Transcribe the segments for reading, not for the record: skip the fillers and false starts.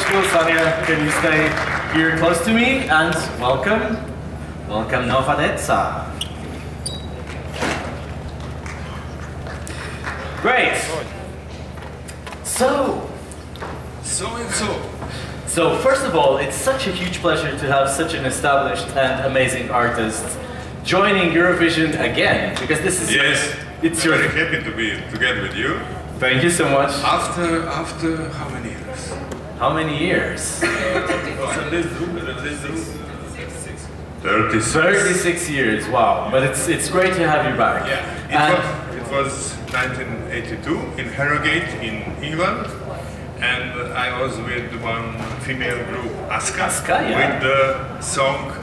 school. Sanja, can you stay here close to me? And welcome. Welcome, Nova Deca. Great. So first of all, it's such a huge pleasure to have such an established and amazing artist joining Eurovision again, because this is it's very happy to be together with you. Thank you so much. After how many years? How many years? 36 years. Wow! But it's great to have you back. Yeah. It was 1982 in Harrogate in England, and I was with one female group, ESCKAZ, with the song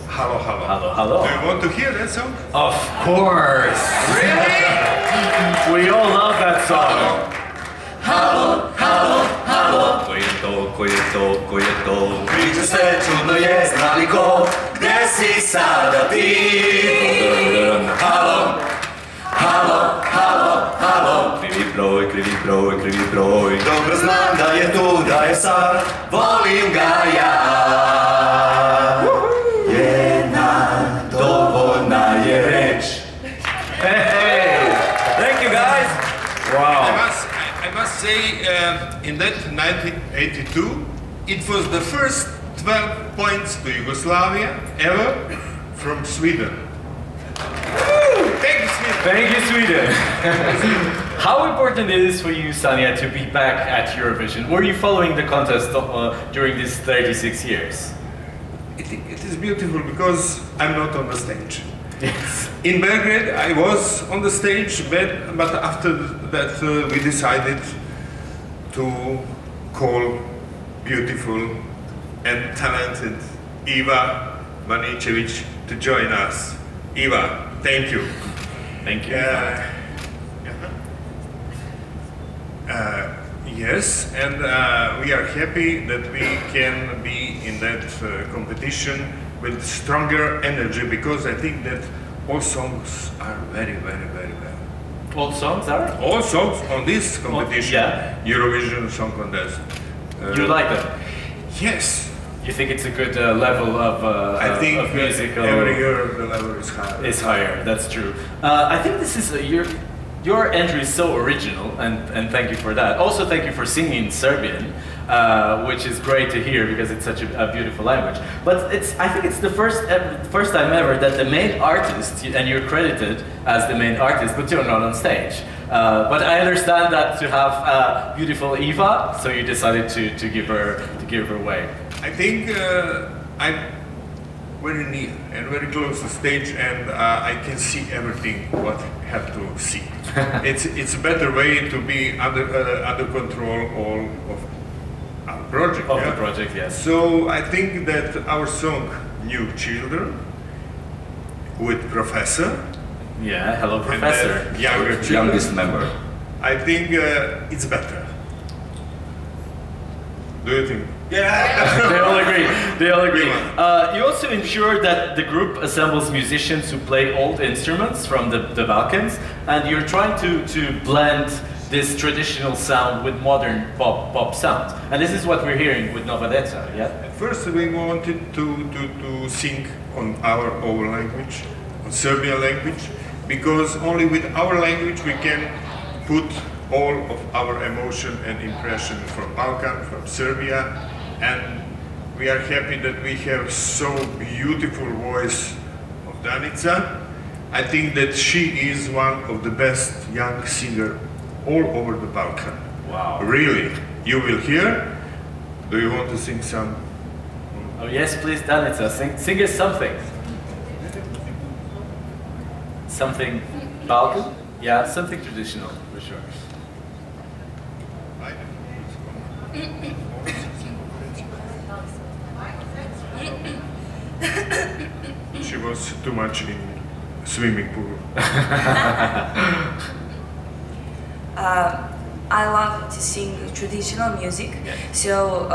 Hello, Hello. Hello, Hello. Do you want to hear that song? Of course! Really? We all love that song. Halo, halo, halo. Ko je to, Priča sve čudno je, znali ko, gdje si sada ti? Halo, halo, halo, halo. Krivi broj, dobro znam da je tu, da je sad, volim ga ja. Jedna dovoljna je reč. Hey! Thank you guys! Wow! I must say, in that 1982, it was the first 12 points to Yugoslavia ever from Sweden. Thank you, Sweden! Thank you, Sweden! How important it is for you, Sanja, to be back at Eurovision? Were you following the contest during these 36 years? It is beautiful because I'm not on the stage. Yes. In Belgrade, I was on the stage, but after that we decided to call beautiful and talented Iva Maničević to join us. Iva, thank you. Thank you. Yes, and we are happy that we can be in that competition with stronger energy, because I think that all songs are very, very, very well. All songs are? All songs on this competition, Eurovision Song Contest. You like them? Yes. You think it's a good level of I think of music? Every year the level is higher. It's higher, that's true. I think this is your entry is so original, and thank you for that. Also, thank you for singing Serbian, which is great to hear because it's such a beautiful language. But I think it's the first time ever that the main artist, and you're credited as the main artist, but you're not on stage. But I understand that to have beautiful Iva, so you decided to give her away. I think I'm very near and very close to stage, and I can see everything what I have to see. It's a better way to be under control all of our project. Of the project, yes. So I think that our song "New Children" with Professor. Yeah, hello, Professor. Youngest member. I think it's better. Do you think? Yeah, they all agree. You also ensure that the group assembles musicians who play old instruments from the Balkans, and you're trying to blend this traditional sound with modern pop sound. And this is what we're hearing with Nova Deca, yeah? At first we wanted to sing on our own language, on Serbian language, because only with our language we can put all of our emotion and impression from Balkan, from Serbia. And we are happy that we have so beautiful voice of Danica. I think that she is one of the best young singer all over the Balkan. Wow. Really. You will hear. Do you want to sing some? Oh yes, please, Danica, sing us something. Something Balkan? Yeah, something traditional, for sure. She was too much in swimming pool. I love to sing traditional music, so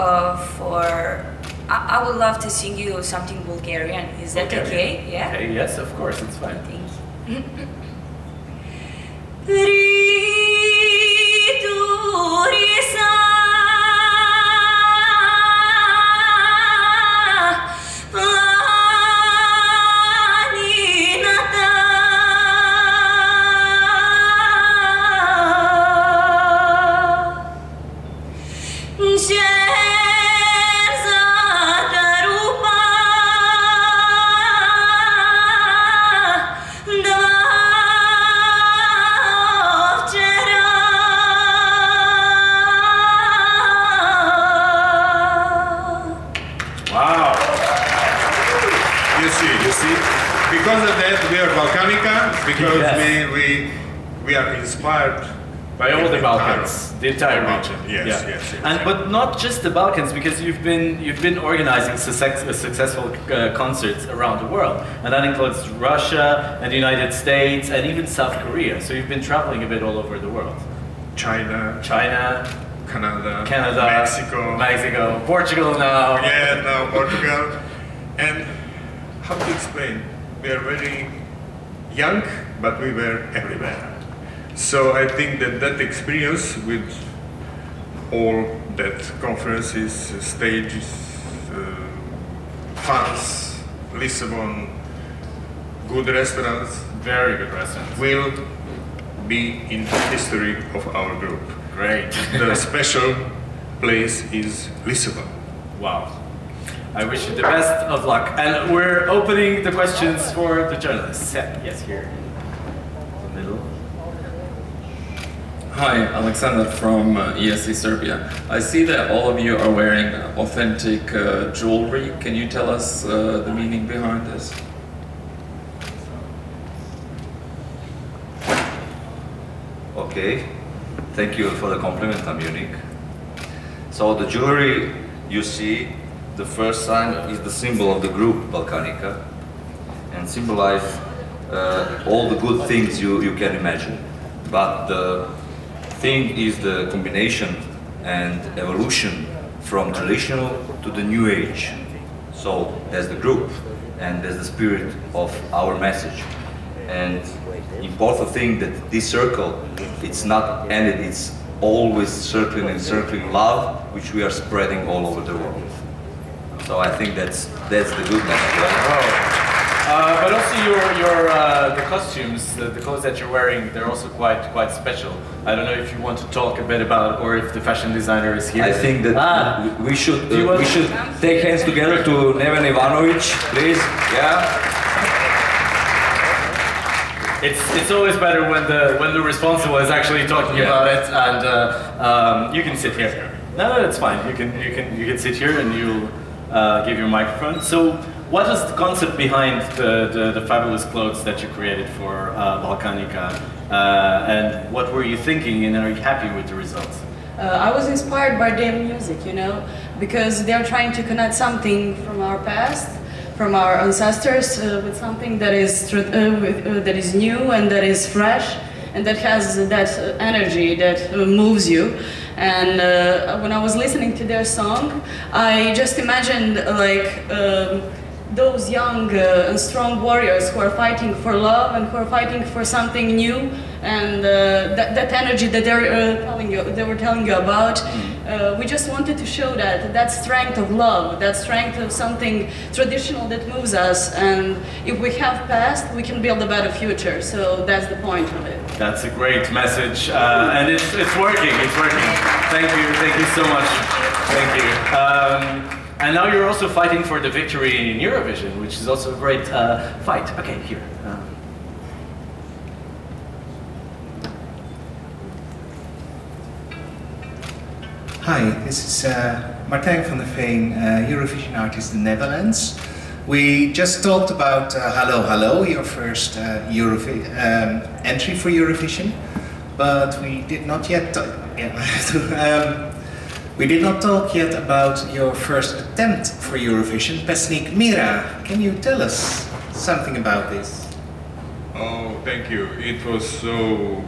I would love to sing you something Bulgarian. Is that okay? Yeah. Okay. Yes, of course, it's fine. Thank you. that we are Balkanika because Yes. we are inspired by all the Balkans, the entire region. Yes, Yeah. yes. And but not just the Balkans, because you've been organizing successful concerts around the world, and that includes Russia and the United States and even South Korea. So you've been traveling a bit all over the world. China, Canada, Mexico, Portugal now. Yeah, now Portugal. And how to explain? We are very young, but we were everywhere. So I think that experience with all that conferences, stages, fans, Lisbon, good restaurants, Very good restaurants. will be in the history of our group. Great. The special place is Lisbon. Wow. I wish you the best of luck. And we're opening the questions for the journalists. Yeah, yes, here. In the middle. Hi, Alexander from ESC Serbia. I see that all of you are wearing authentic jewelry. Can you tell us the meaning behind this? Okay, thank you for the compliment, I'm unique. So the jewelry you see, the first sign is the symbol of the group Balkanika and symbolize all the good things you can imagine. But the thing is the combination and evolution from traditional to the new age. So there's the group and there's the spirit of our message. And important thing that this circle, it's not ended, it's always circling and circling love, which we are spreading all over the world. So I think that's the good message. Right? But also the costumes, the clothes that you're wearing, they're also quite special. I don't know if you want to talk a bit about, or if the fashion designer is here. I think that we should take hands together to Neven Ivanovic, please. Yeah. It's always better when the responsible is actually talking about it, and you can sit here. No, it's fine. You can sit here and you'll give your microphone. So, what is the concept behind the fabulous clothes that you created for Balkanika, and what were you thinking, and are you happy with the results? I was inspired by their music, you know, because they're trying to connect something from our past, from our ancestors, with something that is new and that is fresh and that has that energy that moves you. And when I was listening to their song, I just imagined like those young and strong warriors who are fighting for love and who are fighting for something new, and that energy that they were telling you about. We just wanted to show that strength of love, that strength of something traditional that moves us, and if we have past, we can build a better future. So that's the point of it. That's a great message, and it's working. It's working. Thank you so much. Thank you. And now you're also fighting for the victory in Eurovision, which is also a great fight. Okay, here. Hi, this is Martijn van der Veen, Eurovision artist in the Netherlands. We just talked about Hallo Hallo, your first entry for Eurovision, but we did not yet we did not talk yet about your first attempt for Eurovision, Pesnik Mira. Can you tell us something about this? Oh, thank you. It was so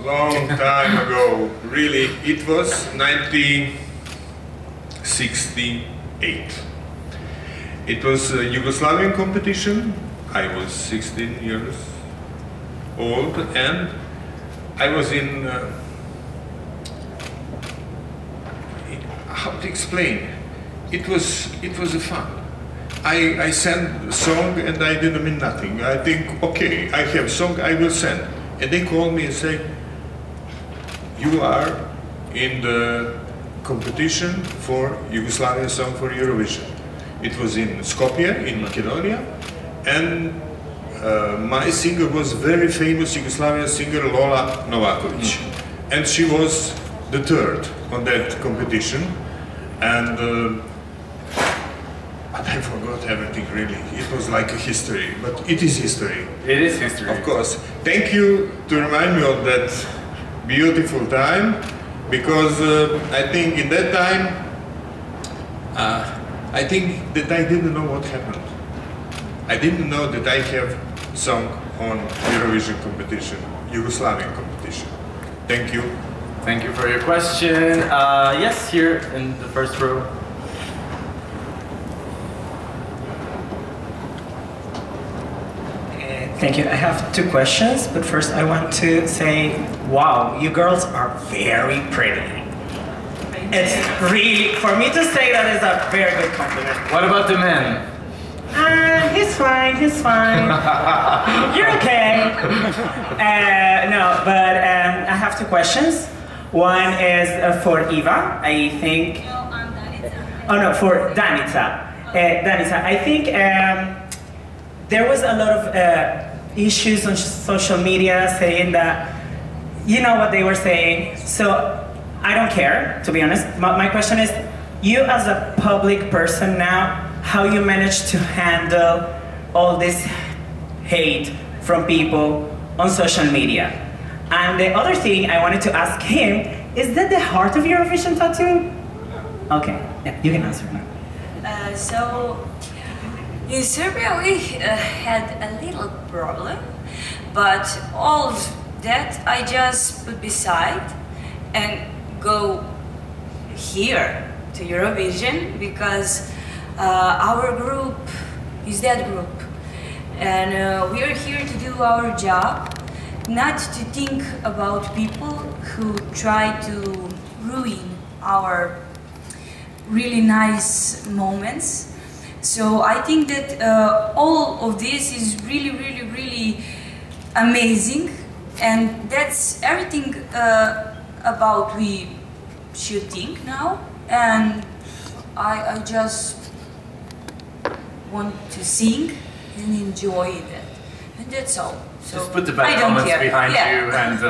long time ago. Really, it was 1968. It was a Yugoslavian competition. I was 16 years old, and I was in how to explain? It was a fun. I sang a song and I didn't mean nothing. I think, okay, I have a song, I will send. And they called me and say, you are in the competition for Yugoslavian song for Eurovision. It was in Skopje, in Macedonia, and my singer was very famous Yugoslavian singer Lola Novakovic. And she was the third on that competition. And but I forgot everything really. It was like a history, but it is history. It is history. Of course. Thank you to remind me of that beautiful time, because I think in that time, I think that I didn't know what happened. I didn't know that I have sung on Eurovision competition, Yugoslavian competition. Thank you. Thank you for your question. Yes, here in the first row. Thank you. I have two questions, but first I want to say, wow, you girls are very pretty. It's really, for me to say that is a very good compliment. What about the men? He's fine, he's fine. You're okay. No, but I have two questions. One is for Eva, I think. No, I'm Danica. Oh no, for Danica. Danica, I think there was a lot of issues on social media saying that, you know what they were saying, so I don't care, to be honest. My question is, you as a public person now, how you manage to handle all this hate from people on social media? And the other thing I wanted to ask him, is that the heart of your Eurovision tattoo? Okay, yeah, you can answer now. So, in Serbia we had a little problem, but all of that I just put beside and go here to Eurovision, because our group is that group, and we are here to do our job, not to think about people who try to ruin our really nice moments. So I think that all of this is really, really, really amazing, and that's everything about we should think now, and I just want to sing and enjoy that, and that's all. So just put the bad comments behind you and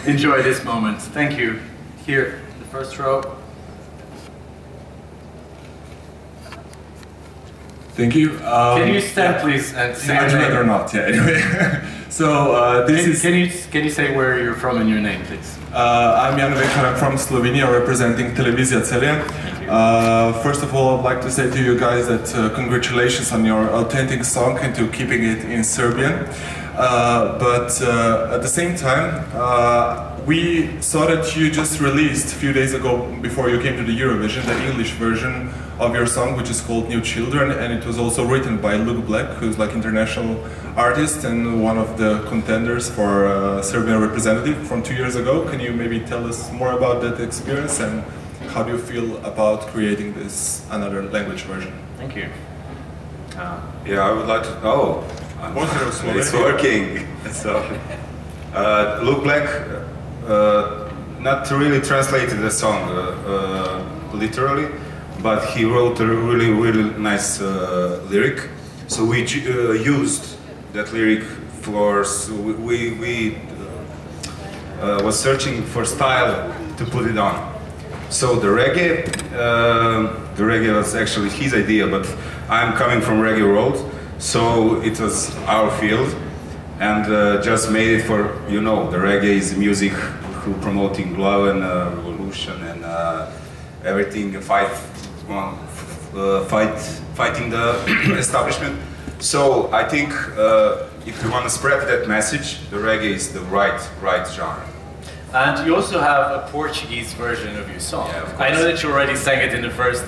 enjoy this moment. Thank you. Here, the first row. Thank you. Can you stand, please, and say your I'd name? rather not. Yeah. Anyway, so Can you say where you're from and your name, please? I'm Jan Vekar. I'm from Slovenia, representing Televizija Celje. First of all, I'd like to say to you guys that congratulations on your authentic song and to keeping it in Serbian. But at the same time, we saw that you just released a few days ago, before you came to the Eurovision, the English version of your song, which is called New Children, and it was also written by Luke Black, who's like international artist and one of the contenders for Serbian representative from 2 years ago. Can you maybe tell us more about that experience and how do you feel about creating this another language version? Thank you. Yeah, I would like to know. It's working. So, Luke Black not really translated the song literally, but he wrote a really, really nice lyric. So we used that lyric for. So we was searching for style to put it on. So the reggae was actually his idea, but I'm coming from reggae world, so it was our field, and just made it for, you know, the reggae is music who promoting love and revolution and everything, fighting the establishment. So I think if you want to spread that message, the reggae is the right genre. And you also have a Portuguese version of your song. Yeah, of course. I know that you already sang it in the first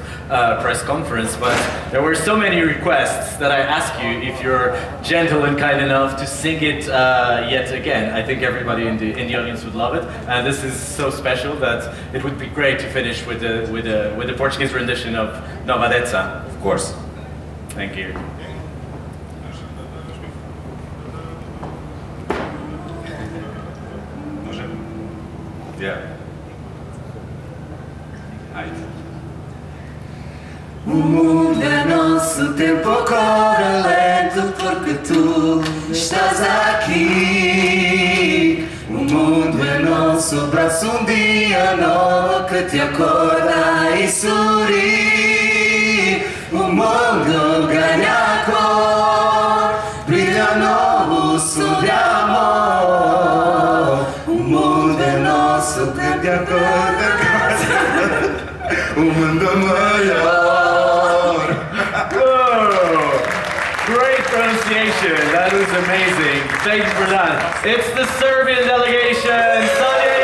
press conference, but there were so many requests that I asked you if you're gentle and kind enough to sing it yet again. I think everybody in the audience would love it, and this is so special that it would be great to finish with the Portuguese rendition of Nova Deca. Of course. Thank you. Yeah. O mundo é nosso, tempo corre lento porque tu estás aqui. O mundo é nosso, braço dia novo que te acorda e sorri. O mundo ganha cor, brilha nosso de amor. O mundo é nosso, brilha a cor da casa. O mundo melhor. Great pronunciation. That was amazing. Thank you for that. It's the Serbian delegation. Sanja